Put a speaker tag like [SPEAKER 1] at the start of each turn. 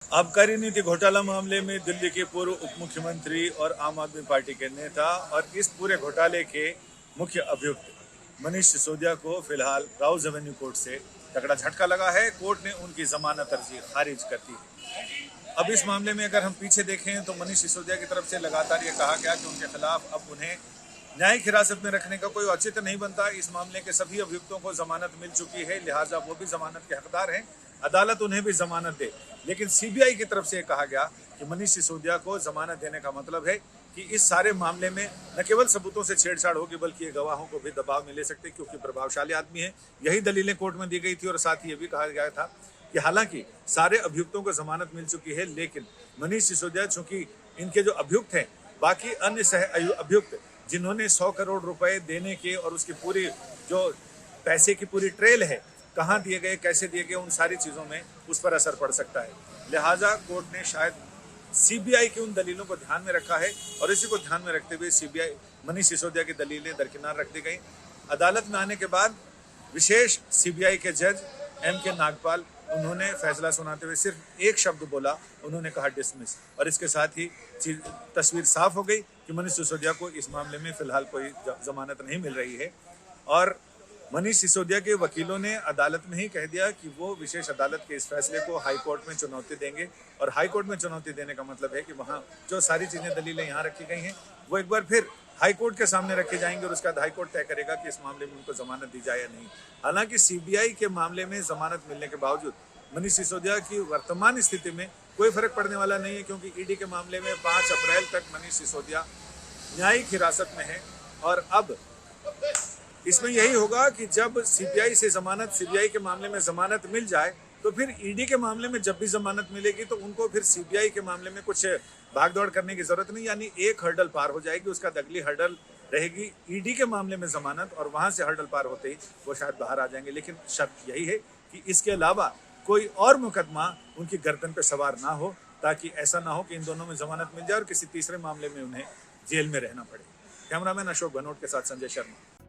[SPEAKER 1] आबकारी नीति घोटाला मामले में दिल्ली के पूर्व उप मुख्यमंत्री और आम आदमी पार्टी के नेता और इस पूरे घोटाले के मुख्य अभियुक्त मनीष सिसोदिया को फिलहाल राउज एवेन्यू कोर्ट से तगड़ा झटका लगा है। कोर्ट ने उनकी जमानत अर्जी खारिज कर दी है। अब इस मामले में अगर हम पीछे देखें तो मनीष सिसोदिया की तरफ से लगातार ये कहा गया कि उनके खिलाफ अब उन्हें न्यायिक हिरासत में रखने का कोई औचित्य नहीं बनता। इस मामले के सभी अभियुक्तों को जमानत मिल चुकी है, लिहाजा वो भी जमानत के हकदार हैं, अदालत उन्हें भी जमानत दे। लेकिन सीबीआई की तरफ से कहा गया कि मनीष सिसोदिया को जमानत देने का मतलब है कि इस सारे मामले में न केवल सबूतों से छेड़छाड़ होगी बल्कि ये गवाहों को भी दबाव में ले सकते, क्योंकि प्रभावशाली आदमी है। यही दलीलें कोर्ट में दी गई थी और साथ ही ये भी कहा गया था कि हालांकि सारे अभियुक्तों को जमानत मिल चुकी है, लेकिन मनीष सिसोदिया चूंकि इनके जो अभियुक्त हैं, बाकी अन्य सह अभियुक्त जिन्होंने 100 करोड़ रुपए देने के और उसकी पूरी जो पैसे की पूरी ट्रेल है, कहाँ दिए गए, कैसे दिए गए, उन सारी चीज़ों में उस पर असर पड़ सकता है। लिहाजा कोर्ट ने शायद सीबीआई की उन दलीलों को ध्यान में रखा है और इसी को ध्यान में रखते हुए सीबीआई मनीष सिसोदिया की दलीलें दरकिनार रख दी गई। अदालत में आने के बाद विशेष सीबीआई के जज M.K. नागपाल, उन्होंने फैसला सुनाते हुए सिर्फ एक शब्द बोला, उन्होंने कहा डिसमिस। और इसके साथ ही तस्वीर साफ हो गई कि मनीष सिसोदिया को इस मामले में फिलहाल कोई जमानत नहीं मिल रही है। और मनीष सिसोदिया के वकीलों ने अदालत में ही कह दिया कि वो विशेष अदालत के इस फैसले को हाई कोर्ट में चुनौती देंगे। और हाई कोर्ट में चुनौती देने का मतलब है कि वहाँ जो सारी चीज़ें दलीलें यहाँ रखी गई हैं वो एक बार फिर हाई कोर्ट के सामने रखे जाएंगे और उसका हाई कोर्ट तय करेगा कि इस मामले में उनको जमानत दी जाए या नहीं। हालांकि सीबीआई के मामले में जमानत मिलने के बावजूद मनीष सिसोदिया की वर्तमान स्थिति में कोई फर्क पड़ने वाला नहीं है, क्योंकि ईडी के मामले में 5 अप्रैल तक मनीष सिसोदिया न्यायिक हिरासत में है। और अब इसमें यही होगा कि जब सीबीआई के मामले में जमानत मिल जाए तो फिर ईडी के मामले में जब भी जमानत मिलेगी तो उनको फिर सीबीआई के मामले में कुछ भागदौड़ करने की जरूरत नहीं, यानी एक हर्डल पार हो जाएगी। उसका अगली हर्डल रहेगी ईडी के मामले में जमानत, और वहां से हर्डल पार होते ही वो शायद बाहर आ जाएंगे। लेकिन शर्त यही है कि इसके अलावा कोई और मुकदमा उनकी गर्दन पे सवार ना हो, ताकि ऐसा ना हो कि इन दोनों में जमानत मिल जाए और किसी तीसरे मामले में उन्हें जेल में रहना पड़े। कैमरामैन अशोक भनोट के साथ संजय शर्मा।